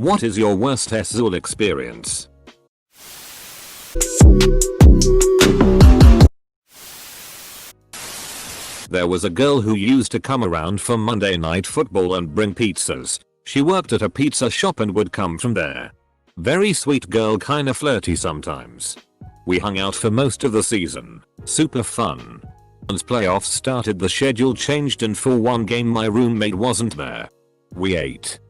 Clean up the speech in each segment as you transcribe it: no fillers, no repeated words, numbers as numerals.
What is your worst sexual experience? There was a girl who used to come around for Monday Night Football and bring pizzas. She worked at a pizza shop and would come from there. Very sweet girl, kinda flirty sometimes. We hung out for most of the season. Super fun. Once playoffs started, the schedule changed and for one game my roommate wasn't there. We ate,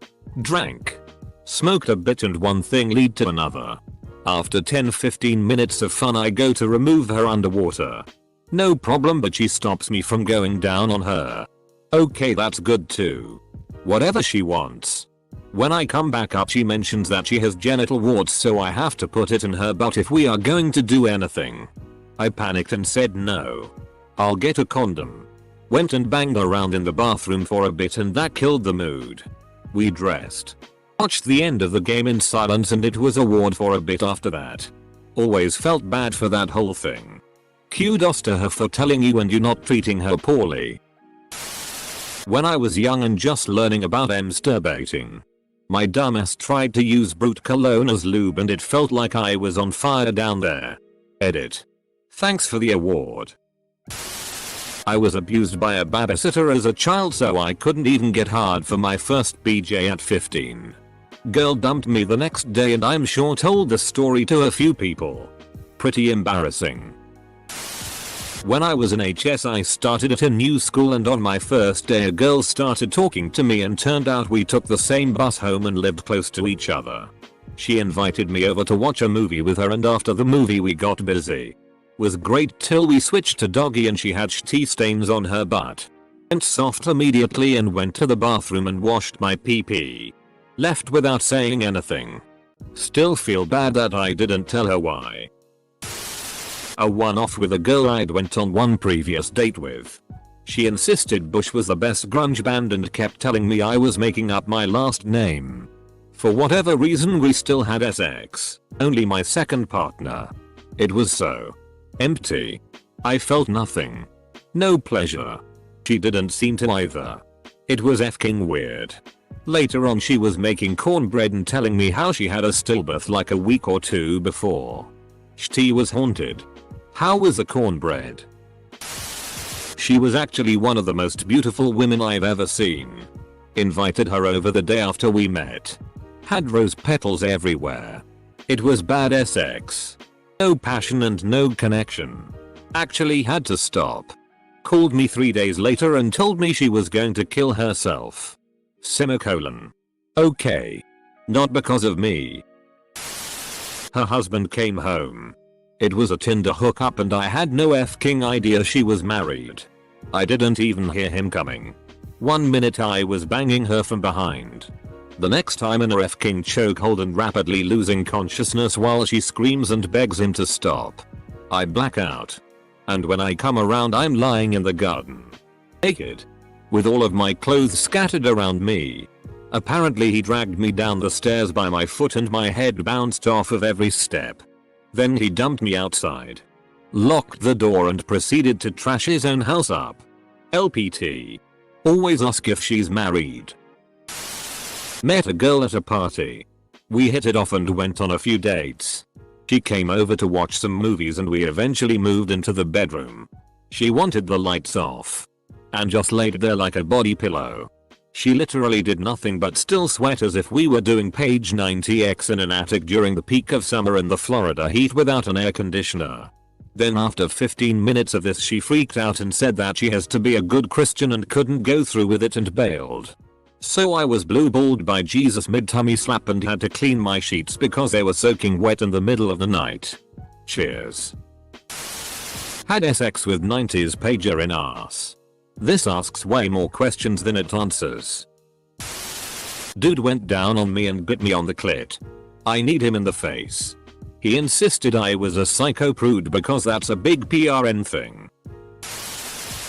drank, smoked a bit, and one thing led to another. After 10-15 minutes of fun I go to remove her underwater. No problem, but she stops me from going down on her. Okay, that's good too. Whatever she wants. When I come back up she mentions that she has genital warts, so I have to put it in her butt if we are going to do anything. I panicked and said no. I'll get a condom. Went and banged around in the bathroom for a bit and that killed the mood. We dressed. Watched the end of the game in silence and it was award for a bit after that. Always felt bad for that whole thing. Kudos to her for telling you and you not treating her poorly. When I was young and just learning about masturbating, my dumbass tried to use Brute cologne as lube and it felt like I was on fire down there. Edit. Thanks for the award. I was abused by a babysitter as a child, so I couldn't even get hard for my first BJ at 15. Girl dumped me the next day and I'm sure told the story to a few people. Pretty embarrassing. When I was in HS I started at a new school and on my first day a girl started talking to me and turned out we took the same bus home and lived close to each other. She invited me over to watch a movie with her and after the movie we got busy. Was great till we switched to doggy and she had tea stains on her butt. Went soft immediately and went to the bathroom and washed my pee-pee. Left without saying anything. Still feel bad that I didn't tell her why. A one-off with a girl I'd went on one previous date with. She insisted Bush was the best grunge band and kept telling me I was making up my last name. For whatever reason we still had sex, only my second partner. It was so empty. I felt nothing. No pleasure. She didn't seem to either. It was effing weird. Later on she was making cornbread and telling me how she had a stillbirth like a week or two before. She was haunted. How was the cornbread? She was actually one of the most beautiful women I've ever seen. Invited her over the day after we met. Had rose petals everywhere. It was bad sex. No passion and no connection. Actually had to stop. Called me 3 days later and told me she was going to kill herself. Semicolon. Okay. Not because of me. Her husband came home. It was a Tinder hookup and I had no f***ing idea she was married. I didn't even hear him coming. 1 minute I was banging her from behind. The next time in a f***ing chokehold and rapidly losing consciousness while she screams and begs him to stop. I black out. And when I come around I'm lying in the garden. Naked. With all of my clothes scattered around me. Apparently he dragged me down the stairs by my foot and my head bounced off of every step. Then he dumped me outside. Locked the door and proceeded to trash his own house up. LPT. Always ask if she's married. Met a girl at a party. We hit it off and went on a few dates. She came over to watch some movies and we eventually moved into the bedroom. She wanted the lights off. And just laid there like a body pillow. She literally did nothing but still sweat as if we were doing page 90x in an attic during the peak of summer in the Florida heat without an air conditioner. Then after 15 minutes of this she freaked out and said that she has to be a good Christian and couldn't go through with it and bailed. So I was blue-balled by Jesus mid-tummy slap and had to clean my sheets because they were soaking wet in the middle of the night. Cheers. Had sex with 90s pager in ass. This asks way more questions than it answers. Dude went down on me and bit me on the clit. I kneed him in the face. He insisted I was a psycho prude because that's a big PRN thing.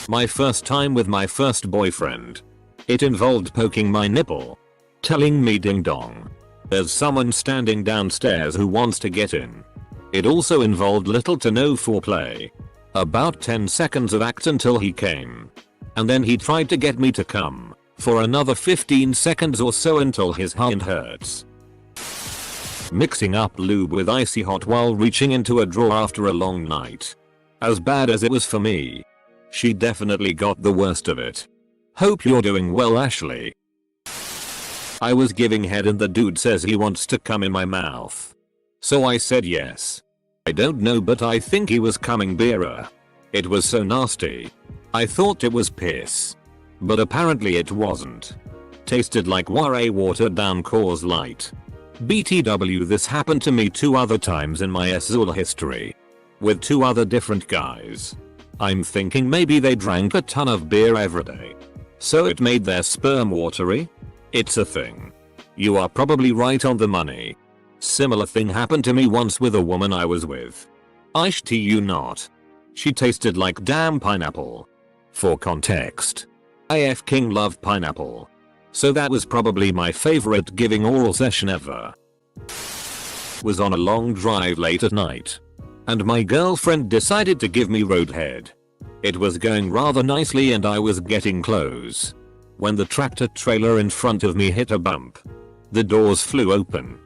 My first time with my first boyfriend. It involved poking my nipple. Telling me ding dong. There's someone standing downstairs who wants to get in. It also involved little to no foreplay. About 10 seconds of act until he came. And then he tried to get me to come. For another 15 seconds or so until his hind hurts. mixing up lube with icy hot while reaching into a drawer after a long night. As bad as it was for me, she definitely got the worst of it. Hope you're doing well, Ashley. I was giving head and the dude says he wants to come in my mouth. So I said yes. I don't know, but I think he was coming beerer. It was so nasty. I thought it was piss. But apparently it wasn't. Tasted like Warray watered down Coors Light. BTW, this happened to me 2 other times in my Azul history. With 2 other different guys. I'm thinking maybe they drank a ton of beer every day. So it made their sperm watery? It's a thing. You are probably right on the money. Similar thing happened to me once with a woman I was with. I shit you not. She tasted like damn pineapple. For context, AF King loved pineapple. So that was probably my favorite giving oral session ever. Was on a long drive late at night. And my girlfriend decided to give me roadhead. It was going rather nicely and I was getting close. When the tractor trailer in front of me hit a bump. The doors flew open.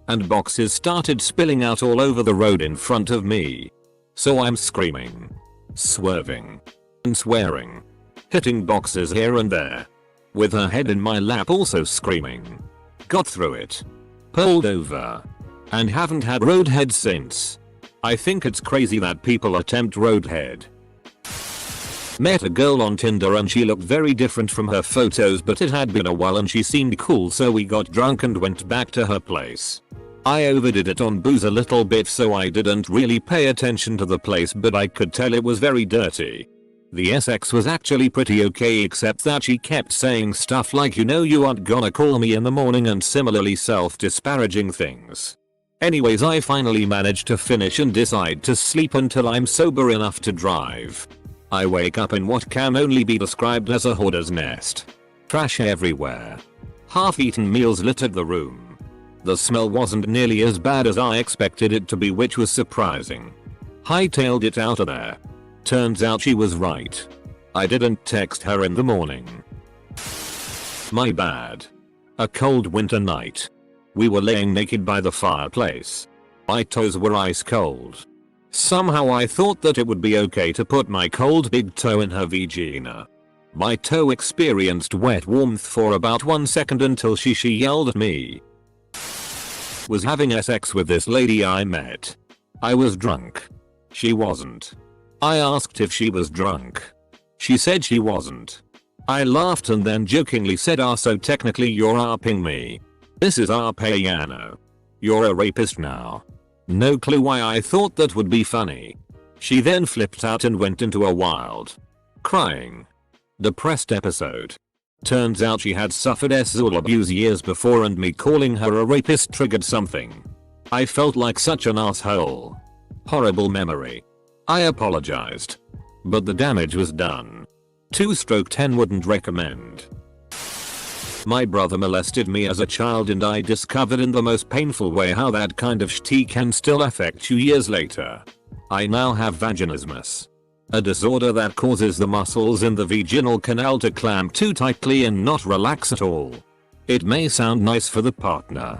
And boxes started spilling out all over the road in front of me. So I'm screaming, swerving, and swearing. Hitting boxes here and there. With her head in my lap also screaming. Got through it. Pulled over. And haven't had roadhead since. I think it's crazy that people attempt roadhead. Met a girl on Tinder and she looked very different from her photos, but it had been a while and she seemed cool, so we got drunk and went back to her place. I overdid it on booze a little bit, so I didn't really pay attention to the place, but I could tell it was very dirty. The sex was actually pretty okay, except that she kept saying stuff like, you know you aren't gonna call me in the morning, and similarly self-disparaging things. Anyways, I finally managed to finish and decide to sleep until I'm sober enough to drive. I wake up in what can only be described as a hoarder's nest. Trash everywhere. Half-eaten meals littered the room. The smell wasn't nearly as bad as I expected it to be, which was surprising. Hightailed it out of there. Turns out she was right. I didn't text her in the morning. My bad. A cold winter night. We were laying naked by the fireplace. My toes were ice cold. Somehow I thought that it would be okay to put my cold big toe in her vagina. My toe experienced wet warmth for about 1 second until she yelled at me. Was having sex with this lady I met. I was drunk. She wasn't. I asked if she was drunk. She said she wasn't. I laughed and then jokingly said, so technically you're arping me. This is arpayano. You're a rapist now. No clue why I thought that would be funny. She then flipped out and went into a wild, crying, depressed episode. Turns out she had suffered sexual abuse years before and me calling her a rapist triggered something. I felt like such an asshole. Horrible memory. I apologized. But the damage was done. 2/10 wouldn't recommend. My brother molested me as a child and I discovered in the most painful way how that kind of shit can still affect you years later. I now have vaginismus. A disorder that causes the muscles in the vaginal canal to clamp too tightly and not relax at all. It may sound nice for the partner.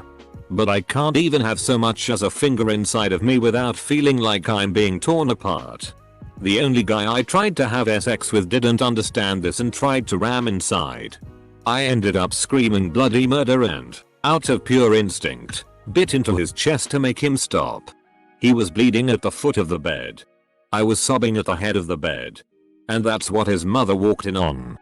But I can't even have so much as a finger inside of me without feeling like I'm being torn apart. The only guy I tried to have sex with didn't understand this and tried to ram inside. I ended up screaming bloody murder and, out of pure instinct, bit into his chest to make him stop. He was bleeding at the foot of the bed. I was sobbing at the head of the bed. And that's what his mother walked in on.